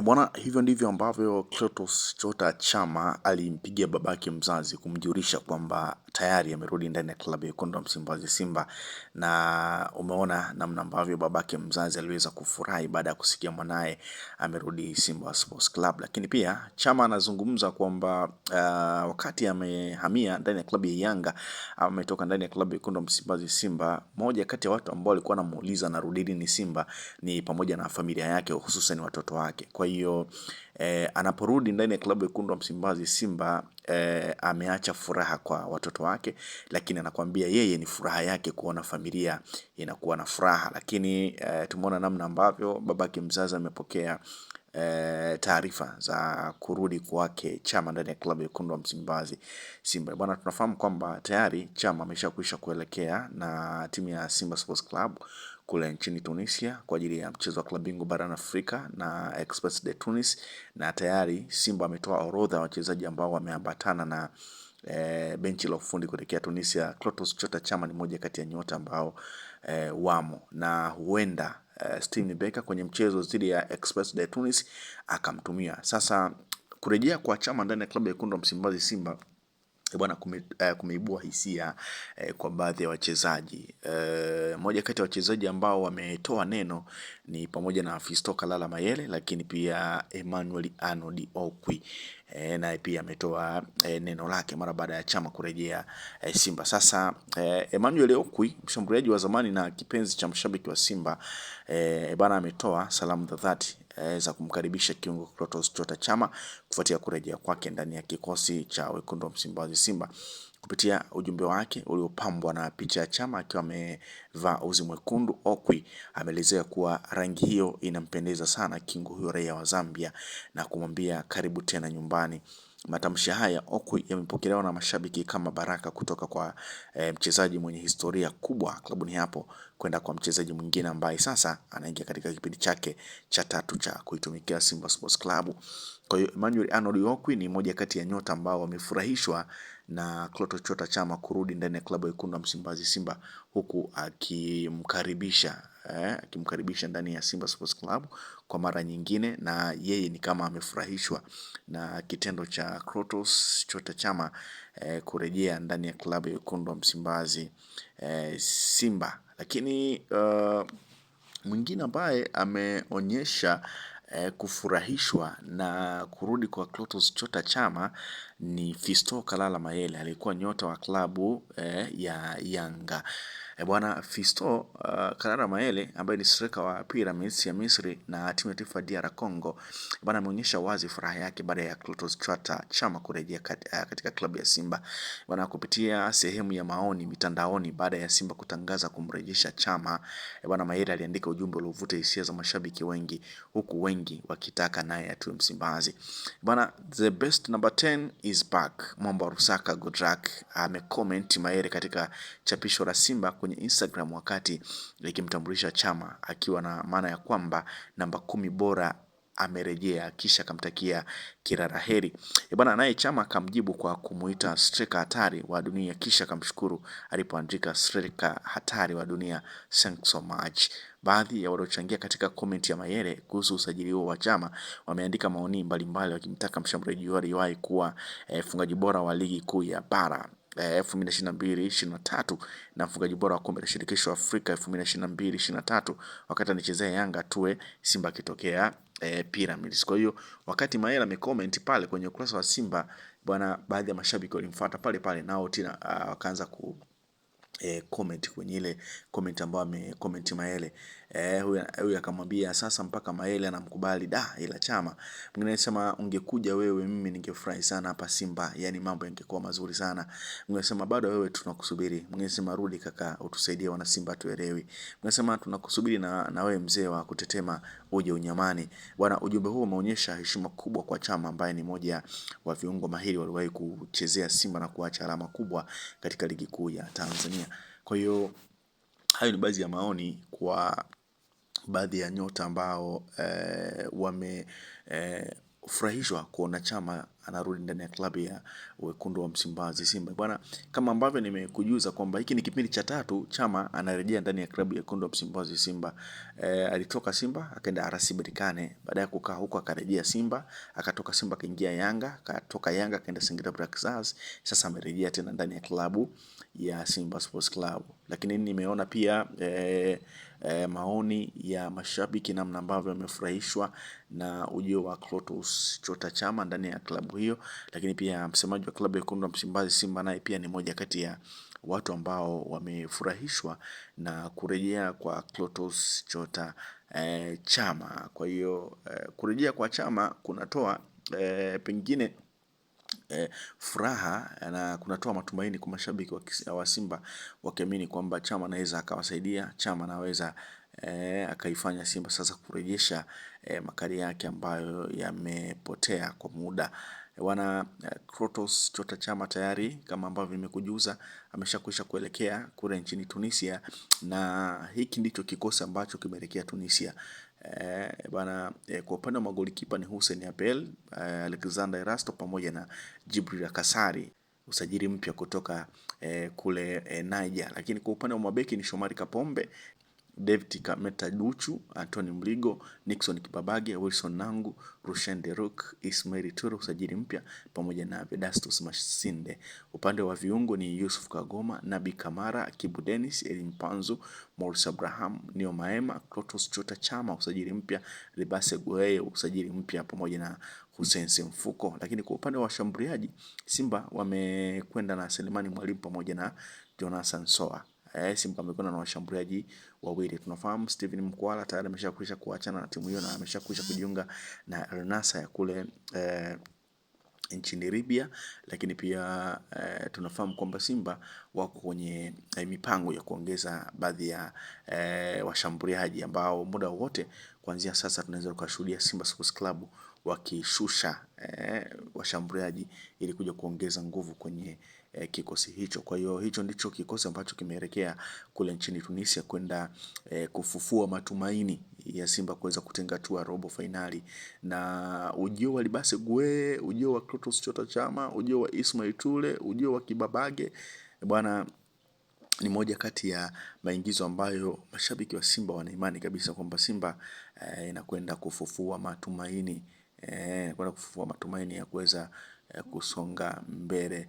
Bwana, hivyo ndivyo ambavyo Clatous Chota Chama alimpigia babake mzazi kumjulisha kwamba tayari amerudi ndani ya klabu ya wekundu wa Msimbazi Simba, na umeona namna ambavyo babake mzazi aliweza kufurahi baada ya kusikia mwanae amerudi Simba Sports Club. Lakini pia Chama anazungumza kwamba wakati amehamia ndani ya klabu ya Yanga, ametoka ndani ya klabu ya wekundu wa Msimbazi Simba, moja kati ya watu ambao walikuwa wanamuuliza narudi lini Simba ni pamoja na familia yake, hususan watoto wake. Kwa hiyo anaporudi ndani ya klabu ya wekundu wa Msimbazi Simba, ameacha furaha kwa watoto wake, lakini anakuambia yeye ni furaha yake kuona familia inakuwa na furaha. Lakini tumeona namna ambavyo babake mzazi amepokea taarifa za kurudi kwake Chama ndani ya klabu ya wekundu wa Msimbazi Simba. Bwana, tunafahamu kwamba tayari Chama ameshakwisha kuelekea na timu ya Simba Sports Club kule nchini Tunisia kwa ajili ya mchezo wa klabu bingwa barani Afrika na Express de Tunis, na tayari Simba ametoa orodha ya wachezaji ambao wameambatana na benchi la ufundi kuelekea Tunisia. Clatous Chota Chama ni moja kati ya nyota ambao wamo, na huenda Steven Becker kwenye mchezo dhidi ya Express de Tunis akamtumia. Sasa kurejea kwa Chama ndani ya klabu ya wekundu wa Msimbazi Simba, bwana, kumeibua hisia kwa baadhi ya wachezaji. Moja kati ya wachezaji ambao wametoa neno ni pamoja na Fiston Kalala Mayele, lakini pia Emmanuel Arnold Okwi naye pia ametoa neno lake mara baada ya Chama kurejea Simba. Sasa Emmanuel Okwi, mshambuliaji wa zamani na kipenzi cha mshabiki wa Simba, bwana, ametoa salamu za dhati za kumkaribisha kiungo Clatous Chota Chama kufuatia kurejea kwake ndani ya kikosi cha wekundu wa Msimbazi Simba. Kupitia ujumbe wake uliopambwa na picha ya Chama akiwa amevaa uzi mwekundu, Okwi ameelezea kuwa rangi hiyo inampendeza sana kiungo huyo raia wa Zambia na kumwambia karibu tena nyumbani. Matamshi haya Okwi yamepokelewa na mashabiki kama baraka kutoka kwa mchezaji mwenye historia kubwa klabuni hapo kwenda kwa mchezaji mwingine ambaye sasa anaingia katika kipindi chake cha tatu cha kuitumikia Simba Sports Club. Kwa hiyo Emmanuel Arnold Okwi ni moja kati ya nyota ambao wamefurahishwa na Clatous Chota Chama kurudi ndani ya klabu ya wekundu wa Msimbazi Simba, huku akimkaribisha ndani ya Simba Sports Club kwa mara nyingine, na yeye ni kama amefurahishwa na kitendo cha Clatous Chota Chama kurejea ndani ya klabu ya wekundu wa Msimbazi Simba. Lakini mwingine ambaye ameonyesha kufurahishwa na kurudi kwa Clatous Chota Chama ni Fiston Kalala Mayele, alikuwa nyota wa klabu ya Yanga. Bwana, Fiston Kalala Mayele ambaye ni striker wa Pyramids ya Misri na timu ya taifa DR Congo, bwana, ameonyesha wazi furaha yake baada ya Clatous Chota Chama kurejea katika klabu ya Simba. Bwana, kupitia sehemu ya maoni mitandaoni baada ya Simba kutangaza kumrejesha Chama, bwana, Mayele aliandika ujumbe uliovuta hisia za mashabiki wengi, huku wengi wakitaka naye atue Msimbazi. Bwana, the best number 10 is back. Mwamba Rusaka Godrak amecomment Mayele katika chapisho la Simba kwenye Instagram wakati likimtambulisha Chama, akiwa na maana ya kwamba namba 10 bora amerejea, kisha akamtakia kila la heri. Bwana, naye Chama akamjibu kwa kumuita striker hatari wa dunia, kisha akamshukuru alipoandika striker hatari wa dunia, thanks so much. Baadhi ya waliochangia katika comment ya Mayele kuhusu usajili huo wa Chama wameandika maoni mbalimbali wakimtaka mshambuliaji huyo aliyewahi kuwa mfungaji bora wa ligi kuu ya bara 2022-2023 na mfungaji bora wa kombe la shirikisho Afrika 2022-2023 wakati anachezea Yanga tuwe Simba akitokea Pyramids. Kwa hiyo wakati Mayele amecomment pale kwenye ukurasa wa Simba, bwana, baadhi ya mashabiki walimfuata pale pale nao tena wakaanza ku comment kwenye ile comment ambayo amecomment Mayele. Huyu akamwambia sasa mpaka Mayele anamkubali ila Chama. Mwingine anasema ungekuja wewe mimi ningefurahi sana hapa Simba, yani mambo yangekuwa mazuri sana. Mwingine anasema bado wewe tunakusubiri. Mwingine anasema rudi kaka utusaidie wana Simba tuelewi. Mwingine anasema tunakusubiri na wewe mzee wa kutetema uje unyamani. Bwana, ujumbe huu umeonyesha heshima kubwa kwa Chama ambaye ni moja wa viungo mahiri waliwahi kuchezea Simba na kuacha alama kubwa katika ligi kuu ya Tanzania. Kwa hiyo hayo ni baadhi ya maoni kwa baadhi ya nyota ambao wamefurahishwa kuona Chama anarudi ndani ya klabu ya wekundu wa Msimbazi Simba. Bwana, kama ambavyo nimekujuza kwamba hiki ni kipindi cha tatu Chama anarejea ndani ya klabu ya wekundu wa Msimbazi Simba. Alitoka Simba akaenda RS Berkane, baada ya kukaa huko akarejea Simba, akatoka Simba akaingia Yanga, akatoka Yanga akaenda Singida Black Stars, sasa amerejea tena ndani ya klabu ya Simba Sports Club. Lakini nimeona pia maoni ya mashabiki namna ambavyo wamefurahishwa na ujio wa Clatous Chota Chama ndani ya klabu hiyo. Lakini pia msemaji wa klabu ya wekundu wa Msimbazi Simba naye pia ni moja kati ya watu ambao wamefurahishwa na kurejea kwa Clatous Chota Chama. Kwa hiyo kurejea kwa Chama kunatoa pengine furaha na kunatoa matumaini kwa mashabiki wa Simba, wakiamini kwamba Chama anaweza akawasaidia, Chama anaweza akaifanya Simba sasa kurejesha makali yake ambayo yamepotea kwa muda. Clatous Chota Chama tayari kama ambavyo nimekujuza ameshakwisha kuelekea kule nchini Tunisia, na hiki ndicho kikosi ambacho kimeelekea Tunisia. Kwa upande wa magolikipa ni Hussein Abel, Alexander Erasto pamoja na Jibril Kasari, usajili mpya kutoka kule Niger. Lakini kwa upande wa mabeki ni Shomari Kapombe, David Kameta Duchu, Anthony Mligo, Nixon Kibabage, Wilson Nangu, Rushen Deruk, Ismail Ture, usajili mpya pamoja na Vedastus Masinde. Upande wa viungo ni Yusuf Kagoma, Nabi Kamara, Kibu Dennis, Elim Panzu, Morris Abraham, Neo Maema, Clatous Chota Chama, usajili mpya, Libase Gueye, usajili mpya pamoja na Hussein Semfuko. Lakini kwa upande wa washambuliaji Simba wamekwenda na Selemani Mwalimu pamoja na Jonathan Soa. Simba amekwenda na washambuliaji wawili. Tunafahamu Steven Mkwala tayari ameshakwisha kuachana na timu hiyo na ameshakwisha kujiunga na Al Nassr ya kule nchini Libya. Lakini pia tunafahamu kwamba Simba wako kwenye mipango ya kuongeza baadhi ya washambuliaji ambao muda wote kuanzia sasa tunaweza kushuhudia Simba Sports Club wakishusha washambuliaji ili kuja kuongeza nguvu kwenye kikosi hicho. Kwa hiyo hicho ndicho kikosi ambacho kimeelekea kule nchini Tunisia kwenda kufufua matumaini ya Simba kuweza kutenga hatua robo finali. Na ujio wa Libase Gueye, ujio wa Clatous Chota Chama, ujio wa Ismail Ture, ujio wa Kibabage, bwana, ni moja kati ya maingizo ambayo mashabiki wa Simba wana imani kabisa kwamba Simba inakwenda kufufua matumaini ya kuweza kusonga mbele.